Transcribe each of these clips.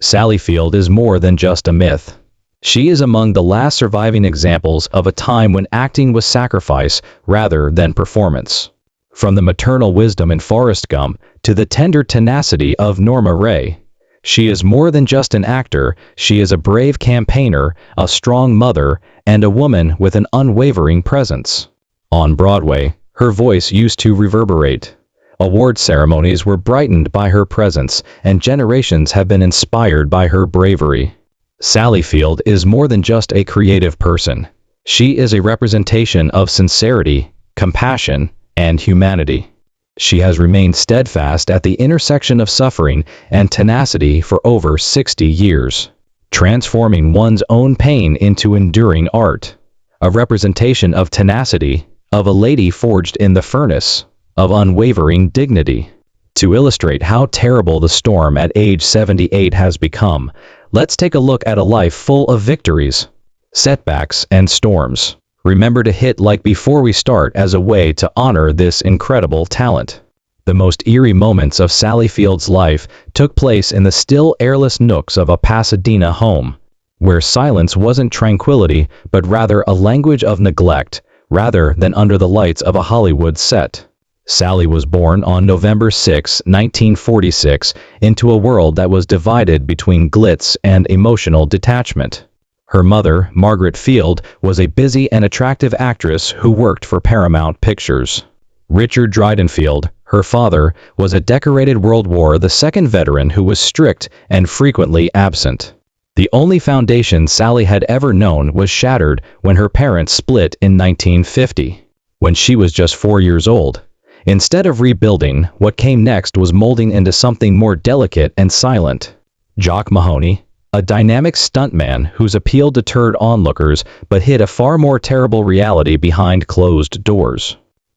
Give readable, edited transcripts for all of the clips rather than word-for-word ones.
Sally Field is more than just a myth. She is among the last surviving examples of a time when acting was sacrifice rather than performance. From the maternal wisdom in Forrest Gump to the tender tenacity of Norma Ray, she is more than just an actor. She is a brave campaigner, a strong mother, and a woman with an unwavering presence. On Broadway, her voice used to reverberate. Award ceremonies were brightened by her presence, and generations have been inspired by her bravery. Sally Field is more than just a creative person. She is a representation of sincerity, compassion, and humanity. She has remained steadfast at the intersection of suffering and tenacity for over 60 years, transforming one's own pain into enduring art. A representation of tenacity, of a lady forged in the furnace, of unwavering dignity. To illustrate how terrible the storm at age 78 has become, let's take a look at a life full of victories, setbacks, and storms. Remember to hit like before we start as a way to honor this incredible talent. The most eerie moments of Sally Field's life took place in the still airless nooks of a Pasadena home, where silence wasn't tranquility but rather a language of neglect, rather than under the lights of a Hollywood set. Sally was born on November 6, 1946, into a world that was divided between glitz and emotional detachment. Her mother, Margaret Field, was a busy and attractive actress who worked for Paramount Pictures. Richard Dryden Field, her father, was a decorated World War II veteran who was strict and frequently absent. The only foundation Sally had ever known was shattered when her parents split in 1950, when she was just 4 years old. Instead of rebuilding, what came next was molding into something more delicate and silent. Jock Mahoney, a dynamic stuntman whose appeal deterred onlookers but hid a far more terrible reality behind closed doors,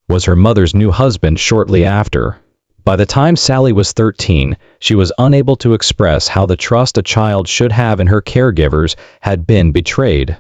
was her mother's new husband shortly after. By the time Sally was 13, she was unable to express how the trust a child should have in her caregivers had been betrayed.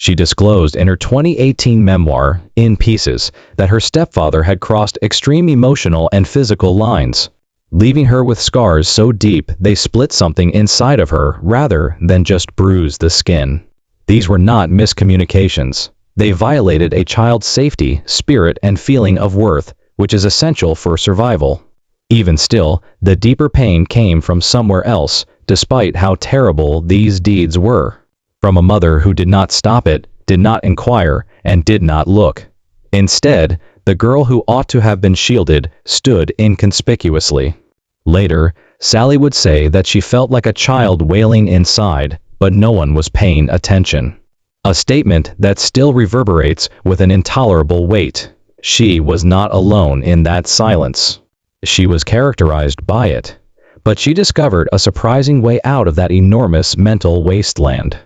She disclosed in her 2018 memoir, In Pieces, that her stepfather had crossed extreme emotional and physical lines, leaving her with scars so deep they split something inside of her rather than just bruise the skin. These were not miscommunications. They violated a child's safety, spirit, and feeling of worth, which is essential for survival. Even still, the deeper pain came from somewhere else, despite how terrible these deeds were. From a mother who did not stop it, did not inquire, and did not look. Instead, the girl who ought to have been shielded stood inconspicuously. Later, Sally would say that she felt like a child wailing inside, but no one was paying attention. A statement that still reverberates with an intolerable weight. She was not alone in that silence. She was characterized by it. But she discovered a surprising way out of that enormous mental wasteland.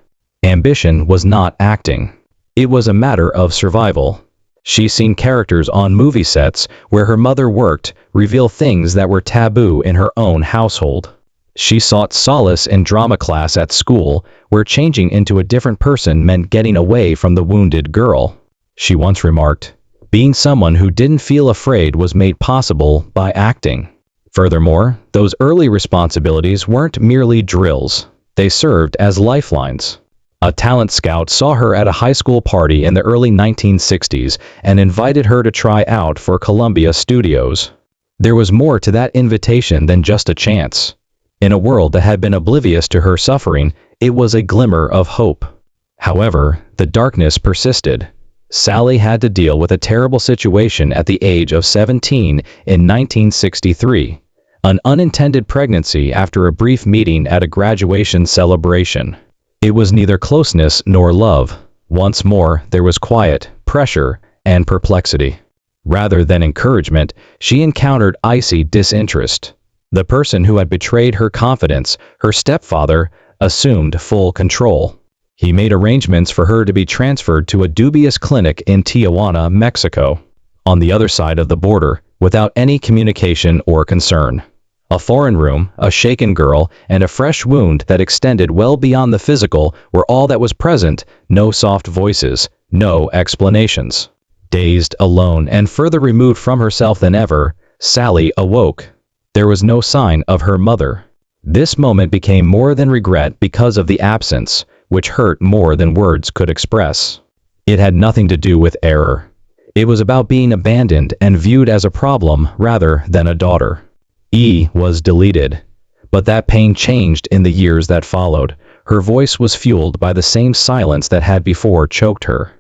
Ambition was not acting. It was a matter of survival. She's seen characters on movie sets where her mother worked reveal things that were taboo in her own household. She sought solace in drama class at school, where changing into a different person meant getting away from the wounded girl. She once remarked, being someone who didn't feel afraid was made possible by acting. Furthermore, those early responsibilities weren't merely drills. They served as lifelines. A talent scout saw her at a high school party in the early 1960s and invited her to try out for Columbia Studios. There was more to that invitation than just a chance. In a world that had been oblivious to her suffering, it was a glimmer of hope. However, the darkness persisted. Sally had to deal with a terrible situation at the age of 17 in 1963, an unintended pregnancy after a brief meeting at a graduation celebration. It was neither closeness nor love. Once more, there was quiet, pressure, and perplexity. Rather than encouragement, she encountered icy disinterest. The person who had betrayed her confidence, her stepfather, assumed full control. He made arrangements for her to be transferred to a dubious clinic in Tijuana, Mexico, on the other side of the border, without any communication or concern. A foreign room, a shaken girl, and a fresh wound that extended well beyond the physical were all that was present. No soft voices, no explanations. Dazed, alone, and further removed from herself than ever, Sally awoke. There was no sign of her mother. This moment became more than regret because of the absence, which hurt more than words could express. It had nothing to do with error. It was about being abandoned and viewed as a problem rather than a daughter. E was deleted. But that pain changed in the years that followed. Her voice was fueled by the same silence that had before choked her.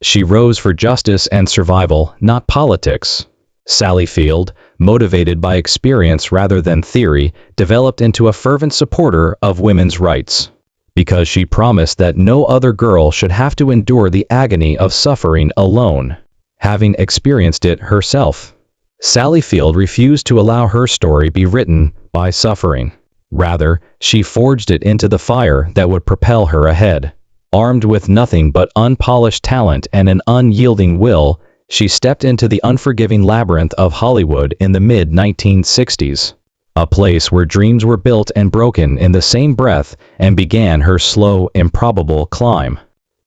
She rose for justice and survival, not politics. Sally Field, motivated by experience rather than theory, developed into a fervent supporter of women's rights. Because she promised that no other girl should have to endure the agony of suffering alone, having experienced it herself. Sally Field refused to allow her story be written by suffering. Rather, she forged it into the fire that would propel her ahead. Armed with nothing but unpolished talent and an unyielding will, she stepped into the unforgiving labyrinth of Hollywood in the mid-1960s. A place where dreams were built and broken in the same breath, and began her slow, improbable climb.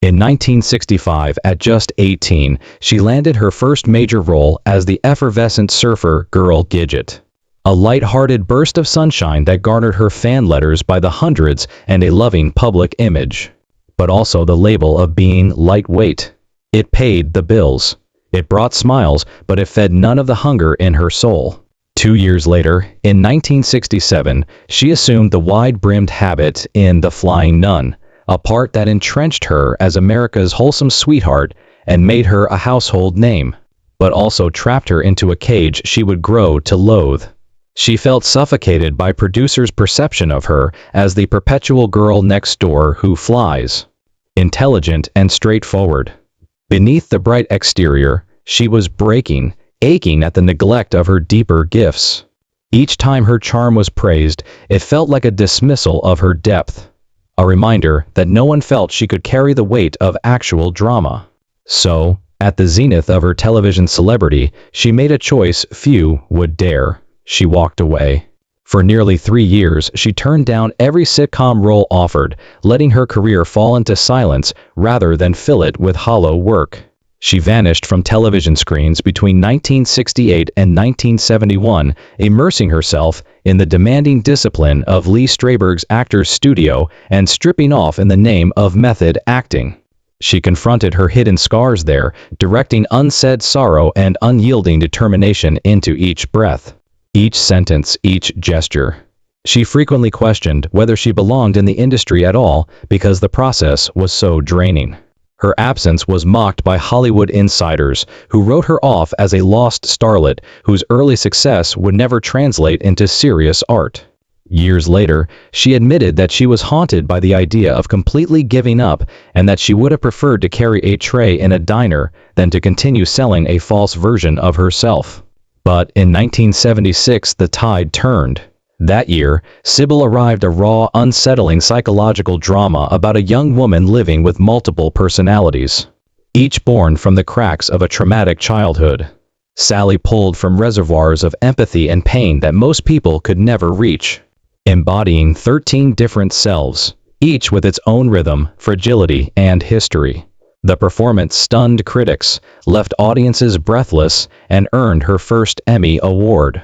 In 1965, at just 18, she landed her first major role as the effervescent surfer girl Gidget. A light-hearted burst of sunshine that garnered her fan letters by the hundreds and a loving public image. But also the label of being lightweight. It paid the bills. It brought smiles, but it fed none of the hunger in her soul. 2 years later, in 1967, she assumed the wide-brimmed habit in The Flying Nun, a part that entrenched her as America's wholesome sweetheart and made her a household name, but also trapped her into a cage she would grow to loathe. She felt suffocated by producers' perception of her as the perpetual girl next door who flies. Intelligent and straightforward. Beneath the bright exterior, she was breaking, aching at the neglect of her deeper gifts. Each time her charm was praised, it felt like a dismissal of her depth. A reminder that no one felt she could carry the weight of actual drama. So, at the zenith of her television celebrity, she made a choice few would dare. She walked away. For nearly 3 years, she turned down every sitcom role offered, letting her career fall into silence rather than fill it with hollow work. She vanished from television screens between 1968 and 1971, immersing herself in the demanding discipline of Lee Strasberg's Actors Studio and stripping off in the name of method acting. She confronted her hidden scars there, directing unsaid sorrow and unyielding determination into each breath, each sentence, each gesture. She frequently questioned whether she belonged in the industry at all because the process was so draining. Her absence was mocked by Hollywood insiders, who wrote her off as a lost starlet whose early success would never translate into serious art. Years later, she admitted that she was haunted by the idea of completely giving up and that she would have preferred to carry a tray in a diner than to continue selling a false version of herself. But in 1976, the tide turned. That year, Sybil arrived, a raw, unsettling psychological drama about a young woman living with multiple personalities, each born from the cracks of a traumatic childhood. Sally pulled from reservoirs of empathy and pain that most people could never reach, embodying 13 different selves, each with its own rhythm, fragility, and history. The performance stunned critics, left audiences breathless, and earned her first Emmy Award.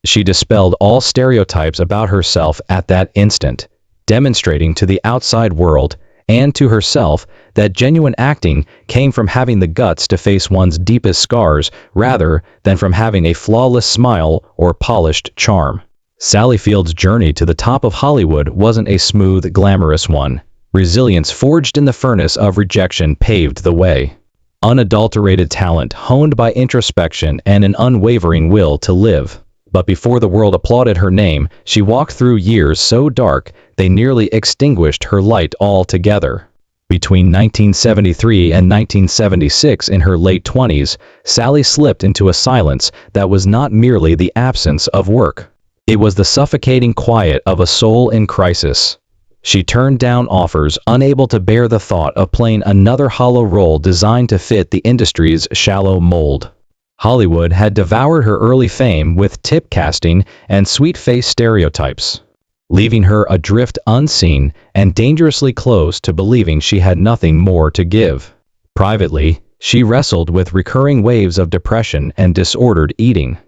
She dispelled all stereotypes about herself at that instant, demonstrating to the outside world and to herself that genuine acting came from having the guts to face one's deepest scars rather than from having a flawless smile or polished charm. Sally Field's journey to the top of Hollywood wasn't a smooth, glamorous one. Resilience forged in the furnace of rejection paved the way. Unadulterated talent honed by introspection and an unwavering will to live. But before the world applauded her name, she walked through years so dark they nearly extinguished her light altogether. Between 1973 and 1976, in her late 20s, Sally slipped into a silence that was not merely the absence of work. It was the suffocating quiet of a soul in crisis. She turned down offers, unable to bear the thought of playing another hollow role designed to fit the industry's shallow mold. Hollywood had devoured her early fame with typecasting and sweet-face stereotypes, leaving her adrift, unseen, and dangerously close to believing she had nothing more to give. Privately, she wrestled with recurring waves of depression and disordered eating.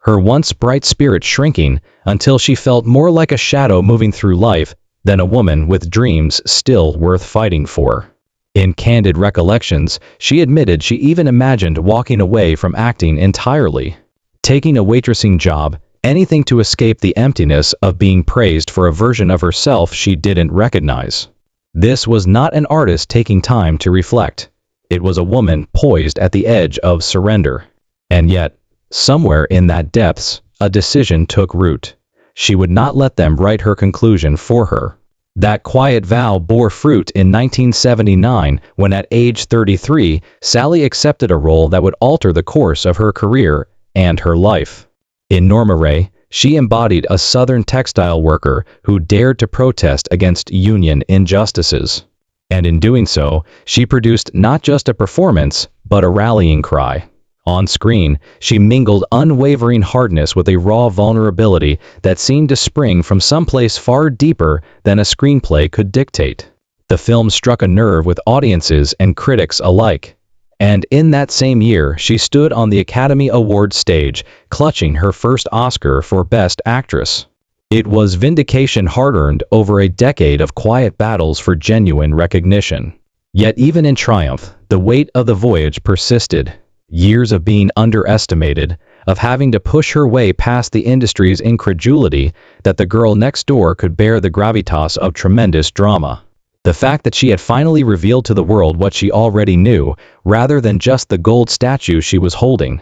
her once bright spirit shrinking until she felt more like a shadow moving through life than a woman with dreams still worth fighting for. In candid recollections, she admitted she even imagined walking away from acting entirely, taking a waitressing job, anything to escape the emptiness of being praised for a version of herself she didn't recognize. This was not an artist taking time to reflect. It was a woman poised at the edge of surrender. And yet, somewhere in that depths, a decision took root. She would not let them write her conclusion for her. That quiet vow bore fruit in 1979 when at age 33, Sally accepted a role that would alter the course of her career and her life. In Norma Rae, she embodied a Southern textile worker who dared to protest against union injustices. And in doing so, she produced not just a performance, but a rallying cry. On screen, she mingled unwavering hardness with a raw vulnerability that seemed to spring from someplace far deeper than a screenplay could dictate. The film struck a nerve with audiences and critics alike. And in that same year, she stood on the Academy Awards stage, clutching her first Oscar for Best Actress. It was vindication hard-earned over a decade of quiet battles for genuine recognition. Yet even in triumph, the weight of the voyage persisted. Years of being underestimated, of having to push her way past the industry's incredulity that the girl next door could bear the gravitas of tremendous drama. The fact that she had finally revealed to the world what she already knew, rather than just the gold statue she was holding,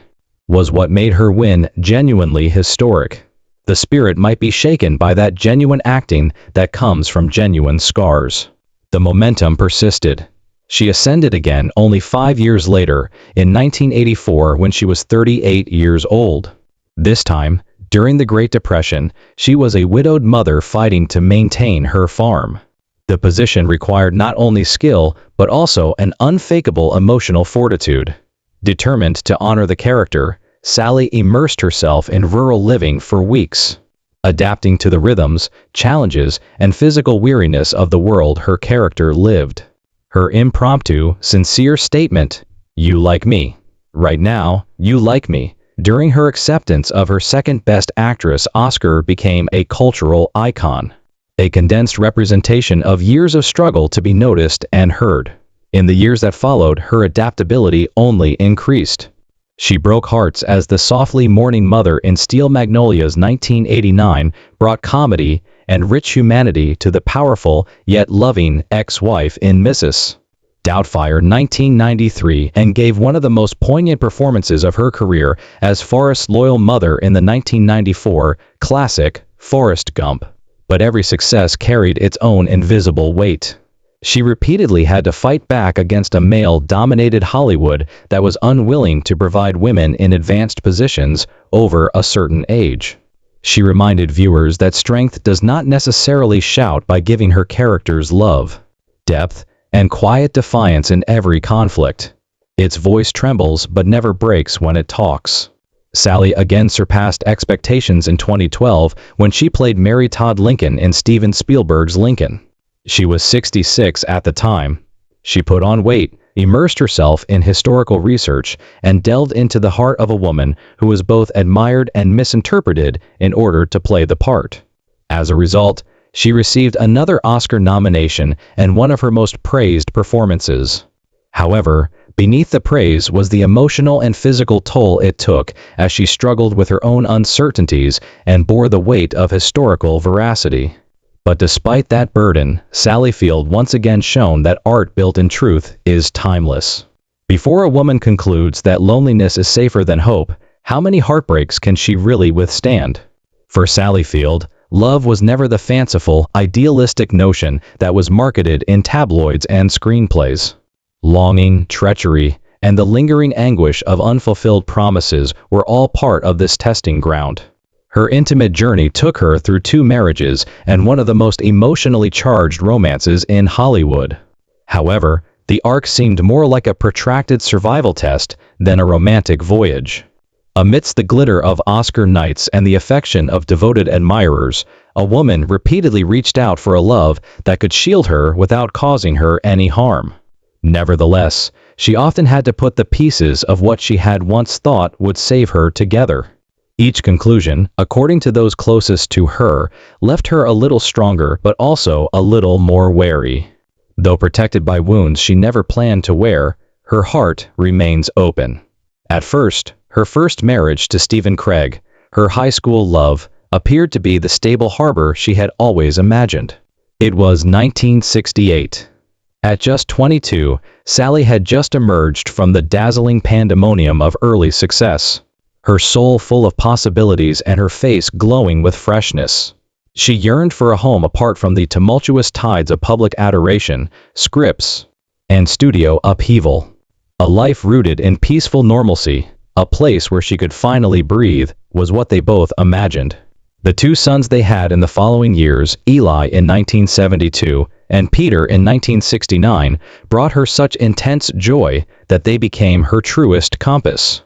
was what made her win genuinely historic. The spirit might be shaken by that genuine acting that comes from genuine scars. The momentum persisted. She ascended again only 5 years later, in 1984 when she was 38 years old. This time, during the Great Depression, she was a widowed mother fighting to maintain her farm. The position required not only skill, but also an unfakeable emotional fortitude. Determined to honor the character, Sally immersed herself in rural living for weeks, adapting to the rhythms, challenges, and physical weariness of the world her character lived. Her impromptu, sincere statement, "You like me. Right now, you like me," during her acceptance of her second Best Actress Oscar became a cultural icon. A condensed representation of years of struggle to be noticed and heard. In the years that followed, her adaptability only increased. She broke hearts as the softly mourning mother in Steel Magnolias 1989 brought comedy and rich humanity to the powerful yet loving ex-wife in Mrs. Doubtfire 1993 and gave one of the most poignant performances of her career as Forrest's loyal mother in the 1994 classic Forrest Gump. But every success carried its own invisible weight. She repeatedly had to fight back against a male-dominated Hollywood that was unwilling to provide women in advanced positions over a certain age. She reminded viewers that strength does not necessarily shout by giving her characters love, depth, and quiet defiance in every conflict. Its voice trembles but never breaks when it talks. Sally again surpassed expectations in 2012 when she played Mary Todd Lincoln in Steven Spielberg's Lincoln. She was 66 at the time. She put on weight, immersed herself in historical research, and delved into the heart of a woman who was both admired and misinterpreted in order to play the part. As a result, she received another Oscar nomination and one of her most praised performances. However, beneath the praise was the emotional and physical toll it took as she struggled with her own uncertainties and bore the weight of historical veracity. But despite that burden, Sally Field once again shown that art built in truth is timeless. Before a woman concludes that loneliness is safer than hope, how many heartbreaks can she really withstand? For Sally Field, love was never the fanciful, idealistic notion that was marketed in tabloids and screenplays. Longing, treachery, and the lingering anguish of unfulfilled promises were all part of this testing ground. Her intimate journey took her through 2 marriages and one of the most emotionally charged romances in Hollywood. However, the arc seemed more like a protracted survival test than a romantic voyage. Amidst the glitter of Oscar nights and the affection of devoted admirers, a woman repeatedly reached out for a love that could shield her without causing her any harm. Nevertheless, she often had to put the pieces of what she had once thought would save her together. Each conclusion, according to those closest to her, left her a little stronger but also a little more wary. Though protected by wounds she never planned to wear, her heart remains open. At first, her first marriage to Stephen Craig, her high school love, appeared to be the stable harbor she had always imagined. It was 1968. At just 22, Sally had just emerged from the dazzling pandemonium of early success, her soul full of possibilities and her face glowing with freshness. She yearned for a home apart from the tumultuous tides of public adoration, scripts, and studio upheaval. A life rooted in peaceful normalcy, a place where she could finally breathe, was what they both imagined. The two sons they had in the following years, Eli in 1972 and Peter in 1969, brought her such intense joy that they became her truest compass.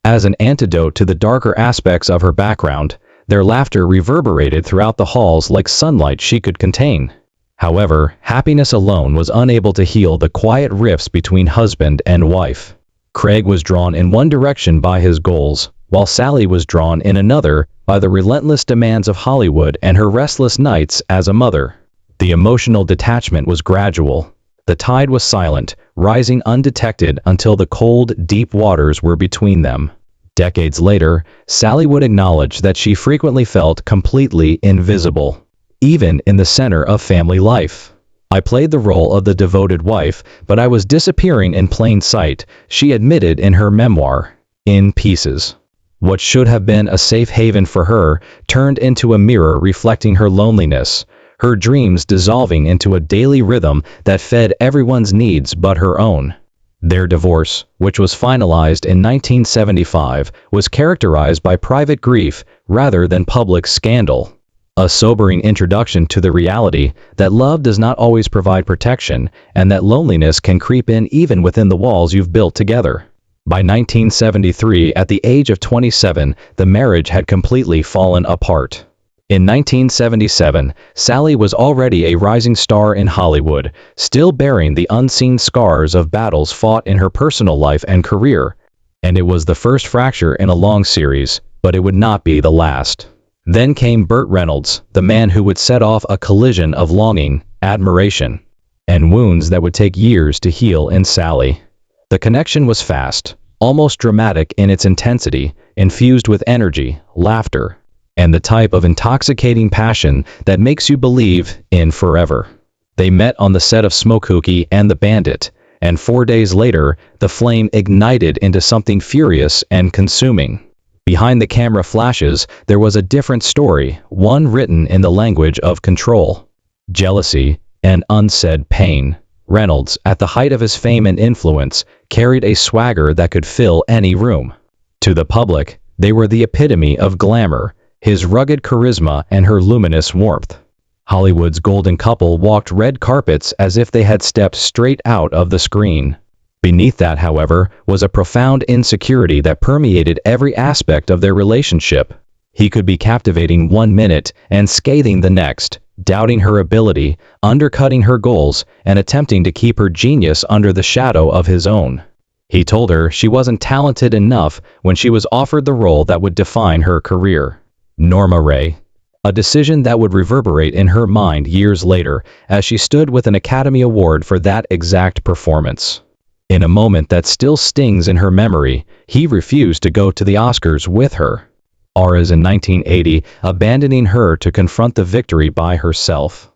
As an antidote to the darker aspects of her background, their laughter reverberated throughout the halls like sunlight she could contain. However, happiness alone was unable to heal the quiet rifts between husband and wife. Craig was drawn in one direction by his goals, while Sally was drawn in another by the relentless demands of Hollywood and her restless nights as a mother. The emotional detachment was gradual. The tide was silent, rising undetected until the cold, deep waters were between them. Decades later, Sally would acknowledge that she frequently felt completely invisible, even in the center of family life. I played the role of the devoted wife, but I was disappearing in plain sight, she admitted in her memoir, In Pieces. What should have been a safe haven for her turned into a mirror reflecting her loneliness, her dreams dissolving into a daily rhythm that fed everyone's needs but her own. Their divorce, which was finalized in 1975, was characterized by private grief rather than public scandal. A sobering introduction to the reality that love does not always provide protection and that loneliness can creep in even within the walls you've built together. By 1973, at the age of 27, the marriage had completely fallen apart. In 1977, Sally was already a rising star in Hollywood, still bearing the unseen scars of battles fought in her personal life and career. And it was the first fracture in a long series, but it would not be the last. Then came Burt Reynolds, the man who would set off a collision of longing, admiration, and wounds that would take years to heal in Sally. The connection was fast, almost dramatic in its intensity, infused with energy, laughter, and the type of intoxicating passion that makes you believe in forever. They met on the set of Smokey and the Bandit, and 4 days later, the flame ignited into something furious and consuming. Behind the camera flashes, there was a different story, one written in the language of control, jealousy, and unsaid pain. Reynolds, at the height of his fame and influence, carried a swagger that could fill any room. To the public, they were the epitome of glamour, his rugged charisma and her luminous warmth. Hollywood's golden couple walked red carpets as if they had stepped straight out of the screen. Beneath that, however, was a profound insecurity that permeated every aspect of their relationship. He could be captivating one minute and scathing the next, doubting her ability, undercutting her goals, and attempting to keep her genius under the shadow of his own. He told her she wasn't talented enough when she was offered the role that would define her career. Norma Ray. A decision that would reverberate in her mind years later as she stood with an Academy Award for that exact performance. In a moment that still stings in her memory, he refused to go to the Oscars with her. Aras in 1980, abandoning her to confront the victory by herself.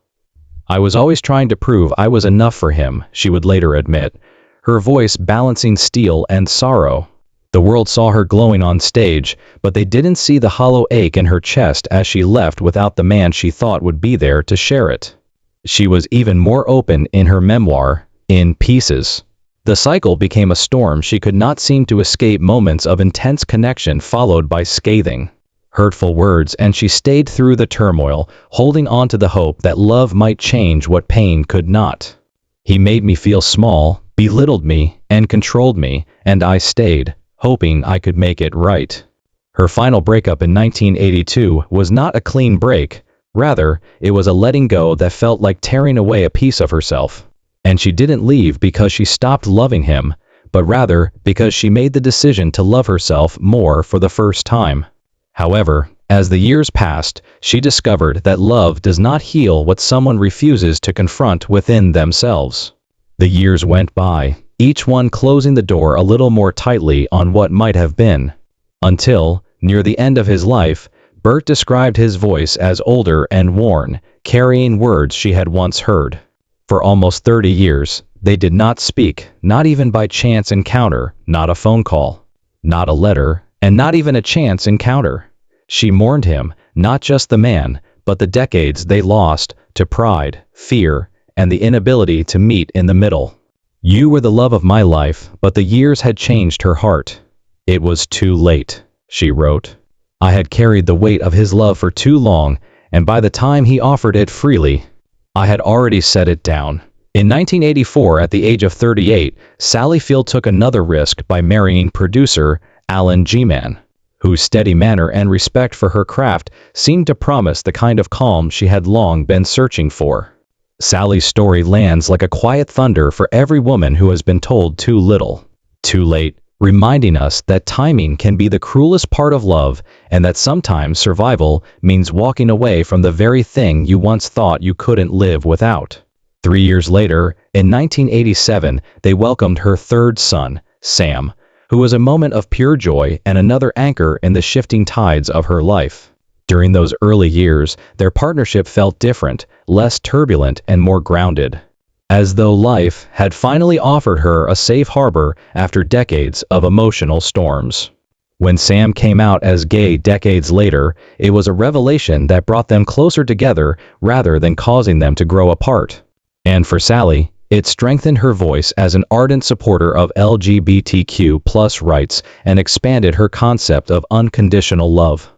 I was always trying to prove I was enough for him, she would later admit, her voice balancing steel and sorrow. The world saw her glowing on stage, but they didn't see the hollow ache in her chest as she left without the man she thought would be there to share it. She was even more open in her memoir, In Pieces. The cycle became a storm she could not seem to escape, moments of intense connection followed by scathing, hurtful words, and she stayed through the turmoil, holding on to the hope that love might change what pain could not. He made me feel small, belittled me, and controlled me, and I stayed, hoping I could make it right. Her final breakup in 1982 was not a clean break, rather, it was a letting go that felt like tearing away a piece of herself. And she didn't leave because she stopped loving him, but rather because she made the decision to love herself more for the first time. However, as the years passed, she discovered that love does not heal what someone refuses to confront within themselves. The years went by, each one closing the door a little more tightly on what might have been. Until, near the end of his life, Bert described his voice as older and worn, carrying words she had once heard. For almost 30 years, they did not speak, not even by chance encounter, not a phone call, not a letter, and not even a chance encounter. She mourned him, not just the man, but the decades they lost to pride, fear, and the inability to meet in the middle. You were the love of my life, but the years had changed her heart. It was too late, she wrote. I had carried the weight of his love for too long, and by the time he offered it freely, I had already set it down. In 1984, at the age of 38, Sally Field took another risk by marrying producer Alan G-Man, whose steady manner and respect for her craft seemed to promise the kind of calm she had long been searching for. Sally's story lands like a quiet thunder for every woman who has been told too little, too late, reminding us that timing can be the cruelest part of love and that sometimes survival means walking away from the very thing you once thought you couldn't live without. 3 years later, in 1987, they welcomed her third son, Sam, who was a moment of pure joy and another anchor in the shifting tides of her life. During those early years, their partnership felt different, less turbulent, and more grounded, as though life had finally offered her a safe harbor after decades of emotional storms. When Sam came out as gay decades later, it was a revelation that brought them closer together rather than causing them to grow apart. And for Sally, it strengthened her voice as an ardent supporter of LGBTQ+ rights and expanded her concept of unconditional love.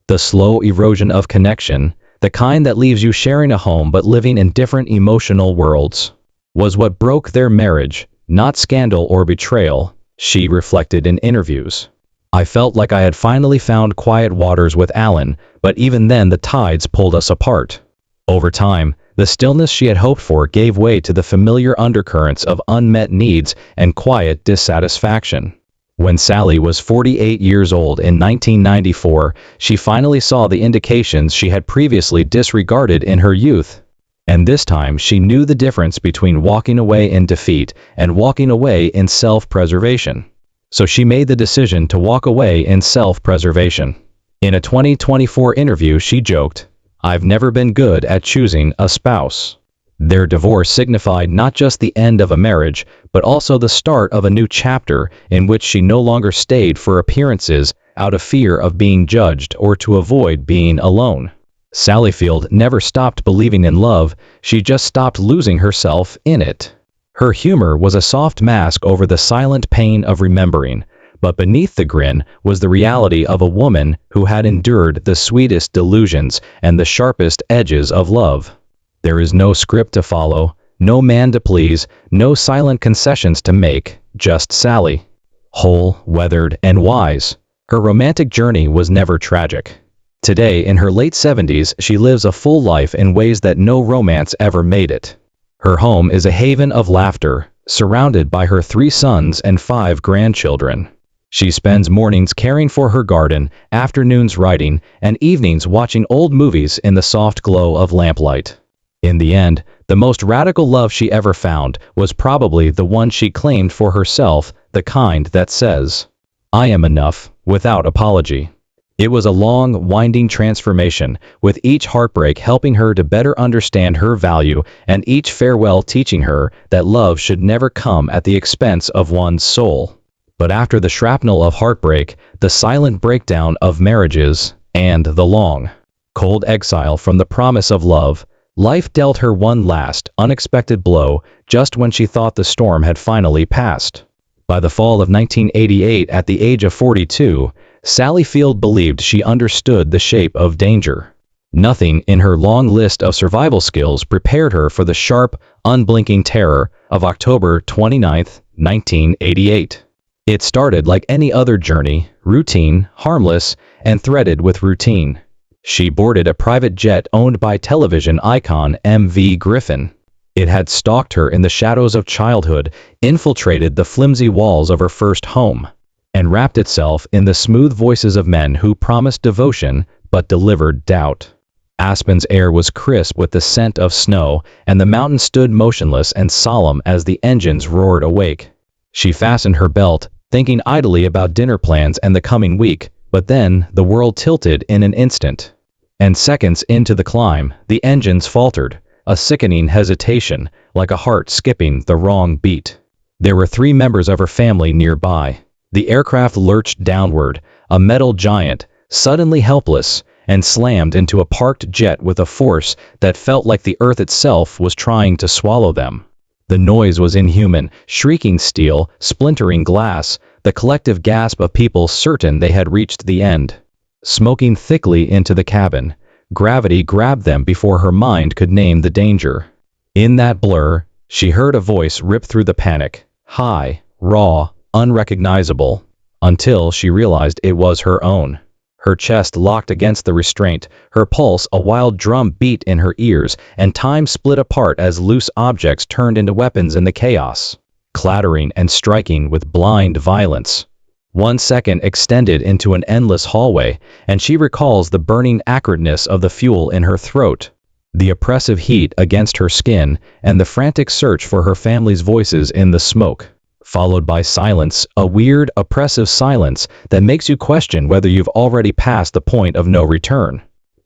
The slow erosion of connection, the kind that leaves you sharing a home but living in different emotional worlds, was what broke their marriage, not scandal or betrayal, she reflected in interviews. I felt like I had finally found quiet waters with Alan, but even then the tides pulled us apart. Over time, the stillness she had hoped for gave way to the familiar undercurrents of unmet needs and quiet dissatisfaction. When Sally was 48 years old in 1994, she finally saw the indications she had previously disregarded in her youth. And this time she knew the difference between walking away in defeat and walking away in self-preservation. So she made the decision to walk away in self-preservation. In a 2024 interview, she joked, "I've never been good at choosing a spouse." Their divorce signified not just the end of a marriage, but also the start of a new chapter in which she no longer stayed for appearances out of fear of being judged or to avoid being alone. Sally Field never stopped believing in love, she just stopped losing herself in it. Her humor was a soft mask over the silent pain of remembering, but beneath the grin was the reality of a woman who had endured the sweetest delusions and the sharpest edges of love. There is no script to follow, no man to please, no silent concessions to make, just Sally. Whole, weathered, and wise. Her romantic journey was never tragic. Today, in her late 70s, she lives a full life in ways that no romance ever made it. Her home is a haven of laughter, surrounded by her 3 sons and 5 grandchildren. She spends mornings caring for her garden, afternoons writing, and evenings watching old movies in the soft glow of lamplight. In the end, the most radical love she ever found was probably the one she claimed for herself, the kind that says, "I am enough," without apology. It was a long, winding transformation, with each heartbreak helping her to better understand her value and each farewell teaching her that love should never come at the expense of one's soul. But after the shrapnel of heartbreak, the silent breakdown of marriages, and the long, cold exile from the promise of love, life dealt her one last, unexpected blow just when she thought the storm had finally passed. By the fall of 1988, at the age of 42, Sally Field believed she understood the shape of danger. Nothing in her long list of survival skills prepared her for the sharp, unblinking terror of October 29, 1988. It started like any other journey, routine, harmless, and threaded with routine. She boarded a private jet owned by television icon M.V. Griffin. It had stalked her in the shadows of childhood, infiltrated the flimsy walls of her first home, and wrapped itself in the smooth voices of men who promised devotion but delivered doubt. Aspen's air was crisp with the scent of snow, and the mountain stood motionless and solemn as the engines roared awake. She fastened her belt, thinking idly about dinner plans and the coming week, but then the world tilted in an instant. And seconds into the climb, the engines faltered, a sickening hesitation, like a heart skipping the wrong beat. There were 3 members of her family nearby. The aircraft lurched downward, a metal giant, suddenly helpless, and slammed into a parked jet with a force that felt like the earth itself was trying to swallow them. The noise was inhuman, shrieking steel, splintering glass, the collective gasp of people certain they had reached the end. Smoking thickly into the cabin, gravity grabbed them before her mind could name the danger. In that blur, she heard a voice rip through the panic, high, raw, unrecognizable, until she realized it was her own. Her chest locked against the restraint, her pulse a wild drum beat in her ears, and time split apart as loose objects turned into weapons in the chaos, clattering and striking with blind violence. 1 second extended into an endless hallway, and she recalls the burning acridness of the fuel in her throat, the oppressive heat against her skin, and the frantic search for her family's voices in the smoke. Followed by silence, a weird, oppressive silence that makes you question whether you've already passed the point of no return.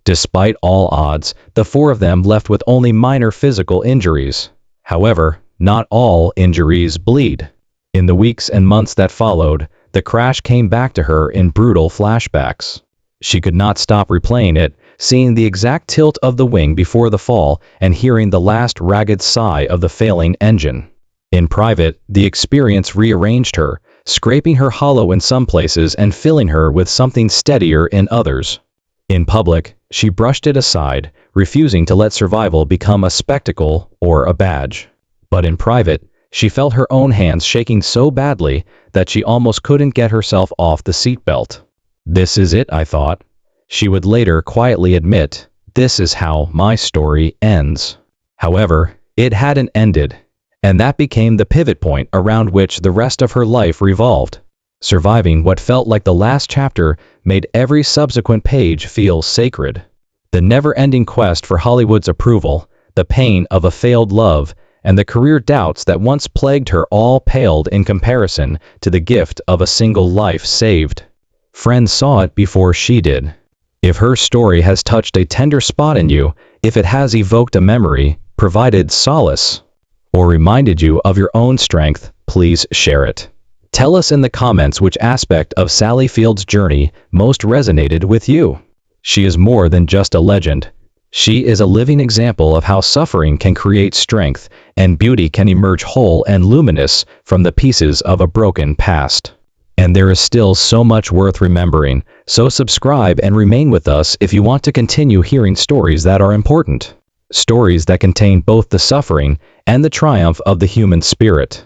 Despite all odds, the 4 of them left with only minor physical injuries. However, not all injuries bleed. In the weeks and months that followed, the crash came back to her in brutal flashbacks. She could not stop replaying it, seeing the exact tilt of the wing before the fall and hearing the last ragged sigh of the failing engine. In private, the experience rearranged her, scraping her hollow in some places and filling her with something steadier in others. In public, she brushed it aside, refusing to let survival become a spectacle or a badge. But in private, she felt her own hands shaking so badly that she almost couldn't get herself off the seatbelt. This is it, I thought. She would later quietly admit, this is how my story ends. However, it hadn't ended. And that became the pivot point around which the rest of her life revolved. Surviving what felt like the last chapter made every subsequent page feel sacred. The never-ending quest for Hollywood's approval, the pain of a failed love, and the career doubts that once plagued her all paled in comparison to the gift of a single life saved. Friends saw it before she did. If her story has touched a tender spot in you, if it has evoked a memory, provided solace, or reminded you of your own strength, please share it. Tell us in the comments which aspect of Sally Field's journey most resonated with you. She is more than just a legend. She is a living example of how suffering can create strength, and beauty can emerge whole and luminous from the pieces of a broken past. And there is still so much worth remembering, so subscribe and remain with us if you want to continue hearing stories that are important. Stories that contain both the suffering and the triumph of the human spirit.